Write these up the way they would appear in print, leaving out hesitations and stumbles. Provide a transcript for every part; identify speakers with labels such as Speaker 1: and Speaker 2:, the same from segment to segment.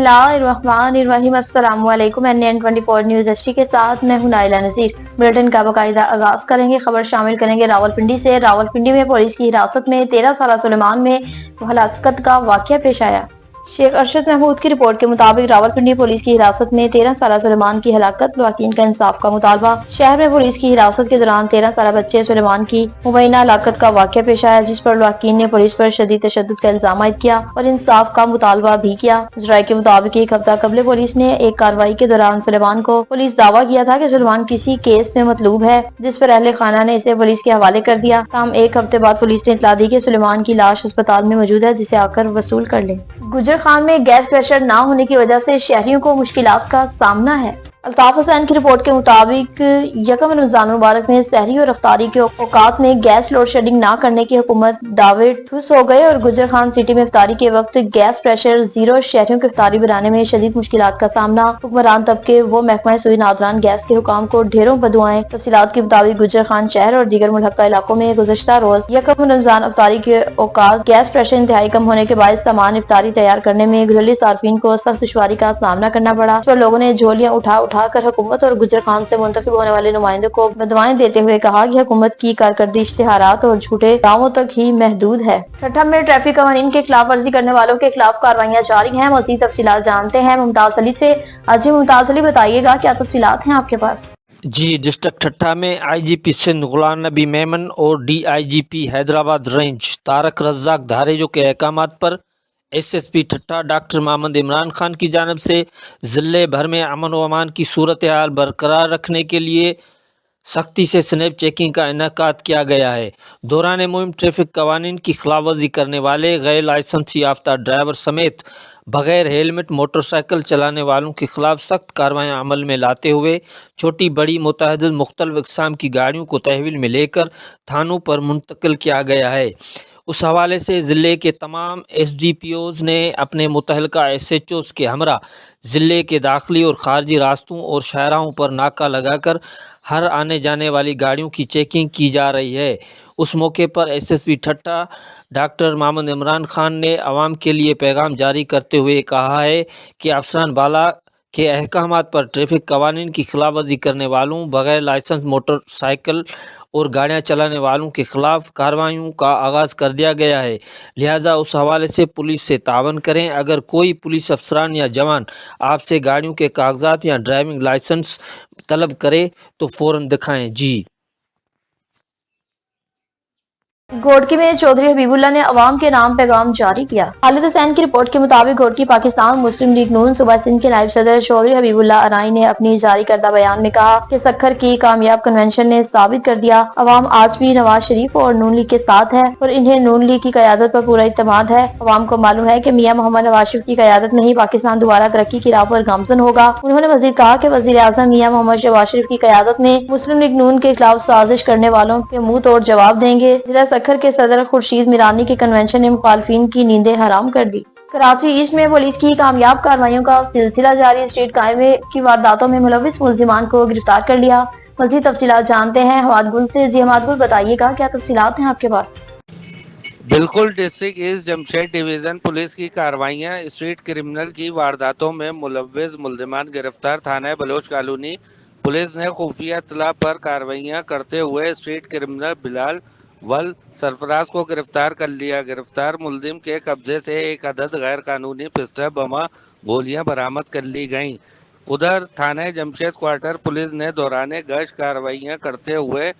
Speaker 1: बिस्मिल्लाहिर्रहमानिर्रहीम। अस्सलाम वालेकुम। NN24 न्यूज़ एचडी के साथ मैं हूं नाइला नज़ीर। बुलेटिन का बाकायदा आगाज करेंगे। खबर शामिल करेंगे रावलपिंडी से। रावलपिंडी में पुलिस की हिरासत में 13 साल सुलेमान में हलाकत का वाकया पेश आया। शेख अरशद महमूद की रिपोर्ट के मुताबिक रावलपिंडी पुलिस की हिरासत में 13 साल सुलेमान की हलाकत, लवाकीन का इंसाफ का मुतालबा। शहर में पुलिस की हिरासत के दौरान 13 साल बच्चे सुलेमान की मुबैना हलाकत का वाकया पेश आया, जिस पर लवाकीन ने पुलिस पर शदीद तशद्दुद का इल्जाम आयद किया और इंसाफ का मुतालबा भी किया। जराये के मुताबिक एक हफ्ता कबल पुलिस ने एक कार्रवाई के दौरान सुलेमान को पुलिस दावा किया था कि सुलेमान किसी केस में मतलूब है, जिस पर अहले खाना ने इसे पुलिस के हवाले कर दिया। ताहम एक हफ्ते बाद पुलिस ने इतला दी कि सुलेमान की लाश अस्पताल में मौजूद है, जिसे आकर वसूल कर ले। गुजर खान में गैस प्रेशर न होने की वजह से शहरियों को मुश्किलात का सामना है। अल्ताफ हुसैन की रिपोर्ट के मुताबिक यकम रमजान मुबारक में सहरी और अफ्तारी के औकात में गैस लोड शेडिंग न करने की हुकूमत दावे ठुस हो गए और गुजर खान सिटी में इफ्तारी के वक्त गैस प्रेशर जीरो, शहरियों को इफ्तारी बनाने में शदीद मुश्किलात का सामना। हुक्मरान तबके वो महकमा सुई नादरान गैस के हुकाम को ढेरों बदुआएं। तफसीलात के मुताबिक गुजर खान शहर और दीगर मुल्हका इलाकों में गुज़श्ता रोज यकम रमजान इफ्तारी के औकात गैस प्रेशर इंतहाई कम होने के बाद सामान इफ्तारी तैयार करने में घरेलू सार्फिन को सख्त दुश्वारी का सामना करना पड़ा। तो लोगों ने झोलियां उठा कर हुकूमत और गुजर खान से मुंतखब होने वाले नुमाइंदों को बदवाएं देते हुए कहा कि हुकूमत की कारकर्दगी इश्तिहारात और झूठे दावों तक ही महदूद है। ठट्ठा में ट्रैफिक कानून के खिलाफ वर्जी करने वालों के खिलाफ कार्रवाइयां जारी हैं। मज़ीद तफसीलात जानते हैं मुमताज अली से। जी मुमताज अली, बताइएगा क्या तफसीलात हैं आपके पास?
Speaker 2: जी, डिस्ट्रिक्ट ठट्ठा में आईजीपी सिंध गुलाम नबी मेमन और डीआईजीपी हैदराबाद रेंज तारक रज़ाक धारेजो के अहकामात पर एसएसपी ठट्ठा डॉक्टर मोहम्मद इमरान खान की जानिब से ज़िले भर में अमन व अमान की सूरत हाल बरकरार रखने के लिए सख्ती से स्नैप चेकिंग का इनेकाद किया गया है। दौरान मुहिम ट्रैफिक कवानीन की खिलाफवर्जी करने वाले गैर लाइसेंसी याफ्ता ड्राइवर समेत बगैर हेलमेट मोटरसाइकिल चलाने वालों के खिलाफ सख्त कार्रवाइयाँ अमल में लाते हुए छोटी बड़ी मुतअद्दिद मुख्तलिफ अक़साम की गाड़ियों को तहवील में लेकर थानों पर मुंतकिल किया गया है। उस हवाले से ज़िले के तमाम एसडीपीओज़ ने अपने मुतहलका एसएचओज़ के हमरा ज़िले के दाखिली और ख़ारजी रास्तों और शाहराहों पर नाका लगाकर हर आने जाने वाली गाड़ियों की चेकिंग की जा रही है। उस मौके पर एसएसपी ठट्ठा डॉक्टर मोहम्मद इमरान खान ने आवाम के लिए पैगाम जारी करते हुए कहा है कि अफसरान बाला के अहकामात पर ट्रैफिक कवानीन की खिलाफवर्जी करने वालों, बगैर लाइसेंस मोटरसाइकिल और गाड़ियां चलाने वालों के खिलाफ कार्रवाइयों का आगाज़ कर दिया गया है। लिहाजा उस हवाले से पुलिस से तावन करें। अगर कोई पुलिस अफसरान या जवान आपसे गाड़ियों के कागजात या ड्राइविंग लाइसेंस तलब करे तो फ़ौरन दिखाएं। जी
Speaker 1: घोड़की में चौधरी हबीबुल्लाह ने अवाम के नाम पैगाम जारी किया। खालिद हुसैन की रिपोर्ट के मुताबिक घोड़की पाकिस्तान मुस्लिम लीग नून सूबा सिंध के नायब सदर चौधरी हबीबुल्लाह अनाई ने अपनी जारी करदा बयान में कहा कि सखर की कामयाब कन्वेंशन ने साबित कर दिया अवाम आज भी नवाज शरीफ और नून लीग के साथ है और इन्हें नून लीग की क़यादत पर पूरा इत्मीनान है। अवाम को मालूम है कि मियां मोहम्मद नवाज शरीफ की क़यादत में ही पाकिस्तान दोबारा तरक्की की राह पर गामजन होगा। उन्होंने मजीद कहा कि वज़ीर आज़म मियां मोहम्मद नवाज शरीफ की क़यादत में मुस्लिम लीग नून के खिलाफ साजिश करने वालों के मुंह तोड़ जवाब देंगे। जिला सखर के सदर खुर्शीद मीरानी के कन्वेंशन ने मुखालफिन की नींदें हराम कर दी। कराची ईस्ट में पुलिस की कामयाब कार्रवाइयों का सिलसिला जारी। स्ट्रीट क्राइम की वारदातों में मुलविस मुल्जिमान को गिरफ्तार कर लिया। मज़ीद तफसीलात जानते हैं हमाद गुल से। जी हमाद गुल, बताइएगा क्या तफसीलात हैं आपके पास?
Speaker 3: बिल्कुल, district east Jamshed division police की कार्रवाइयाँ स्ट्रीट क्रिमिनल की वारदातों में मुलविस मुल्जिमान गिरफ्तार। थाना बलोच कॉलोनी पुलिस ने खुफिया इत्तला पर कार्रवाइयाँ करते हुए स्ट्रीट क्रिमिनल बिलाल वल सरफराज को गिरफ्तार कर लिया। गिरफ्तार मुल्जिम के कब्जे से एक अदद गैर कानूनी पिस्टल बमा गोलियां बरामद कर ली गईं। उधर थाने जमशेद क्वार्टर पुलिस ने दौरान गश्त कार्रवाइयां करते हुए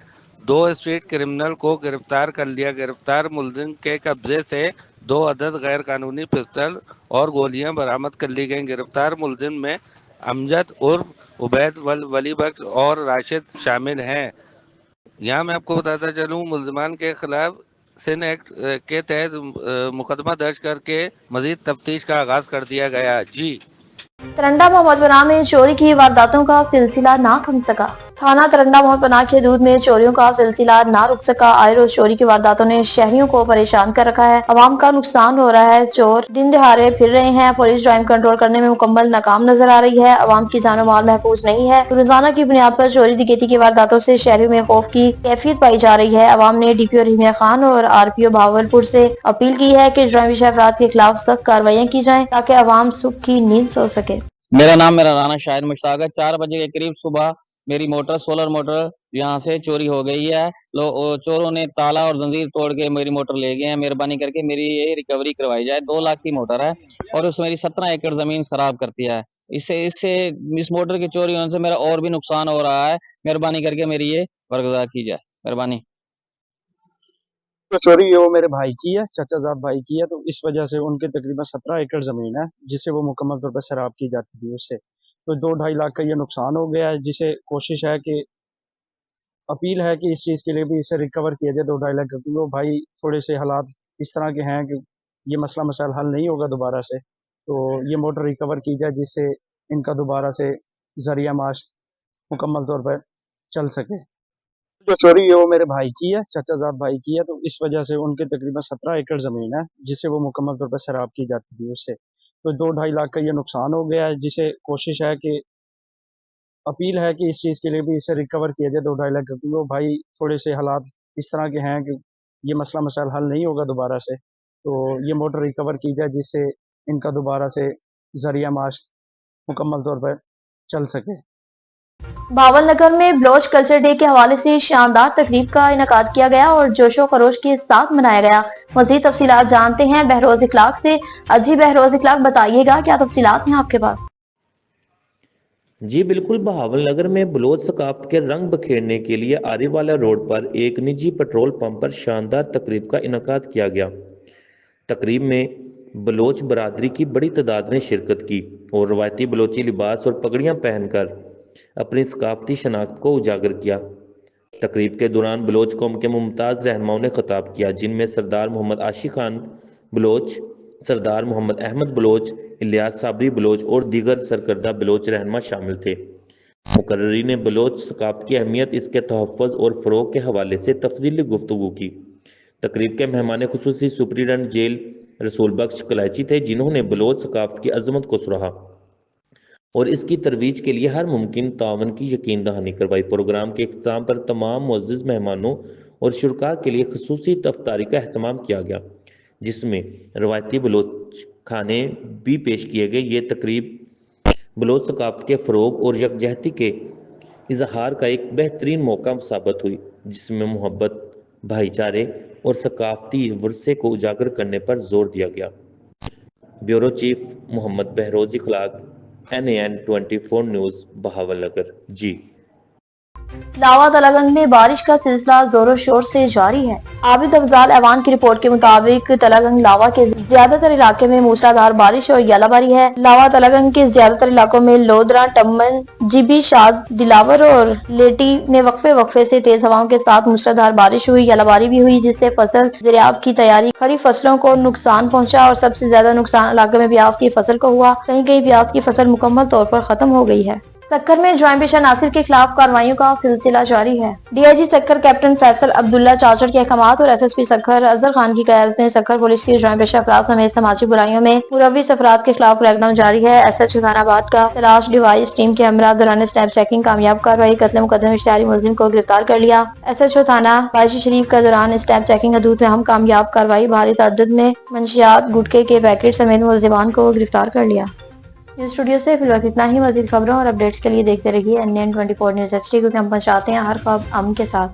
Speaker 3: 2 स्ट्रीट क्रिमिनल को गिरफ्तार कर लिया। गिरफ्तार मुल्जिम के कब्जे से 2 अदद गैर कानूनी पिस्टल और गोलियां बरामद कर ली गईं। गिरफ्तार मुल्जिम में अमजद उर्फ उबैद वली बख्श और राशिद शामिल हैं। यहाँ मैं आपको बताता चलूँ, मुल्जिमान के खिलाफ सिंध एक्ट के तहत मुकदमा दर्ज करके मजीद तफ्तीश का आगाज कर दिया गया। जी
Speaker 1: तरंडा मोहम्मदपुरा में चोरी की वारदातों का सिलसिला ना थम सका। थाना तरंडा मोहन पनाह की हदूद में चोरियों का सिलसिला ना रुक सका। आए रोज चोरी की वारदातों ने शहरियों को परेशान कर रखा है। आवाम का नुकसान हो रहा है। चोर दिन दहाड़े फिर रहे हैं। पुलिस ड्राइव कंट्रोल करने में मुकम्मल नाकाम नजर आ रही है। आवाम की जान और माल महफूज नहीं है। रोजाना की बुनियाद पर चोरी डकैती की वारदातों से शहरियों में खौफ की कैफियत पाई जा रही है। आवाम ने DPO रहीमिया खान और RPO भावलपुर से अपील की है कि जुर्म पेश अफराद के खिलाफ सख्त कार्रवाइयाँ की जाएं ताकि आवाम सुख की नींद सो सके।
Speaker 4: मेरा राना शाहिद मुश्ताक है। 4 बजे के करीब सुबह मेरी मोटर सोलर मोटर यहाँ से चोरी हो गई है। चोरों ने ताला और जंजीर तोड़ के मेरी मोटर ले गए हैं। मेहरबानी करके मेरी ये रिकवरी करवाई जाए। 2 लाख की मोटर है और उसमें मेरी 17 एकड़ जमीन खराब करती है। इस मोटर की चोरी होने से मेरा और भी नुकसान हो रहा है। मेहरबानी करके मेरी ये बरगुज़ार की जाए। मेहरबानी।
Speaker 5: तो चोरी है वो मेरे भाई की है, चाचाजाद भाई की है, तो इस वजह से उनके तकरीबन 17 एकड़ ज़मीन है जिसे वो मुकम्मल तौर पर शराब की जाती थी उससे, तो 2-2.5 लाख का ये नुकसान हो गया है। जिसे कोशिश है कि अपील है कि इस चीज़ के लिए भी इसे रिकवर किया जाए 2-2.5 लाख, क्योंकि वो भाई थोड़े से हालात इस तरह के हैं कि ये मसला मसाइल हल नहीं होगा दोबारा से, तो ये मोटर रिकवर की जाए जिससे इनका दोबारा से ज़रिया माश मुकम्मल तौर पर चल सके। जो चोरी है वो मेरे भाई की है, चाचाजाद भाई की है, तो इस वजह से उनके तकरीबन 17 एकड़ ज़मीन है जिसे वो मुकम्मल तौर पर शराब की जाती थी उससे, तो 2-2.5 लाख का ये नुकसान हो गया है। जिसे कोशिश है कि अपील है कि इस चीज़ के लिए भी इसे रिकवर किया जाए 2-2.5 लाख, क्योंकि वो भाई थोड़े से हालात इस तरह के हैं कि ये मसला मसाइल हल नहीं होगा दोबारा से, तो ये मोटर रिकवर की जाए जिससे इनका दोबारा से ज़रिया माश मुकम्मल तौर पर चल सके।
Speaker 1: भावलनगर में बलोच कल्चर डे के हवाले से शानदार तकरीब का इनकाद किया गया और जोशो खरोश के साथ मनाया गया। मज़ीद तफसीलात जानते हैं बहरोज इखलाक से। अजी बहरोज इखलाक, बताइएगा क्या तफसीलात हैं आपके पास?
Speaker 6: जी बिल्कुल, बहावलनगर में बलोच सकाफ़त के रंग बखेरने के लिए आरीवाला रोड पर एक निजी पेट्रोल पंप पर शानदार तकरीब का इनकाद किया गया। तकरीब में बलोच बरादरी की बड़ी तादाद ने शिरकत की और रवायती बलोची लिबास और पगड़ियाँ पहनकर अपनी सकाफ़ती शनाख्त को उजागर किया। तकरीब के दौरान बलोच कौम के मुमताज़ रहनुमाओं ने खिताब किया, जिनमें सरदार मोहम्मद आशिक खान बलोच, सरदार मोहम्मद अहमद बलोच, इलियास साबरी बलोच और दीगर सरकर्दा बलोच रहनुमा शामिल थे। मुकर्रिरीन ने बलोच सकाफ़त की अहमियत, इसके तहफ़्फ़ुज़ और फ़रोग़ के हवाले से तफसीली गुफ्तगू की। तकरीब के मेहमान खुसूसी सुपरिटेंडेंट जेल रसूल बख्श कलाइची थे, जिन्होंने बलोच सकाफ़त की अज़मत को सराहा और इसकी तरवीज के लिए हर मुमकिन तावन की यकीन दहानी करवाई। प्रोग्राम के इख्तिताम पर तमाम मुअज़्ज़िज़ मेहमानों और शुरका के लिए खुसूसी तफ्तारी का अहतमाम किया गया, जिसमें रवायती बलोच खाने भी पेश किए गए। ये तकरीब बलोच सकाफ़त के फ़रोग़ और यकजहती के इजहार का एक बेहतरीन मौका साबित हुई, जिसमें मोहब्बत, भाईचारे और सकाफ़ती वर्से को उजागर करने पर जोर दिया गया। ब्यूरो चीफ मोहम्मद बहरोज इखलाक, NAN 24 न्यूज़, बहावलनगर। जी।
Speaker 1: लावा तलागंग में बारिश का सिलसिला जोरों शोर से जारी है। आबिद अफजाल ऐवान की रिपोर्ट के मुताबिक तलागंग लावा के ज्यादातर इलाके में मूसलाधार बारिश और यालाबारी है। लावा तलागंग के ज्यादातर इलाकों में लोदरा, टम्मन, जीबी, शाद, दिलावर और लेटी में वक्फे से तेज हवाओं के साथ मूसलाधार बारिश हुई, यालाबारी भी हुई, जिससे फसल ज़रियाब की तैयारी, खड़ी फसलों को नुकसान पहुँचा और सबसे ज्यादा नुकसान इलाके में प्याज की फसल को हुआ। कहीं कहीं प्याज की फसल मुकम्मल तौर पर खत्म हो गई है। सक्कर में ज्वाइंट पेशा नासिर के खिलाफ कार्रवाइयों का सिलसिला जारी है। DIG सक्कर कैप्टन फैसल अब्दुल्ला चाचड़ के अहकामात और SSP सक्कर अजहर खान की क़यादत में सक्कर पुलिस की ज्वाइंट पेशा अफराद समेत समाजी बुराइयों में मुलव्विस अफराद के खिलाफ क्रैकडाउन जारी है। SH हुसैनाबाद का तलाश डिवाइस टीम के हमरा दौरान स्नैप चेकिंग कामयाब कार्रवाई, कत्ल मुकदमे में इश्तिहारी मुलजिम को गिरफ्तार कर लिया। SHO थाना बायशी शरीफ का दौरान स्नैप चेकिंग हदूद में हम कामयाब कार्रवाई, भारी तादाद में मंशियात, गुटखे के पैकेट समेत मुलजिमान को गिरफ्तार कर लिया। न्यूज़ स्टूडियो से फिलहाल इतना ही। मज़ीद खबरों और अपडेट्स के लिए देखते रहिए NAN 24 न्यूज़ HD, क्योंकि हम पहुंचाते हैं हर खबर अमन के साथ।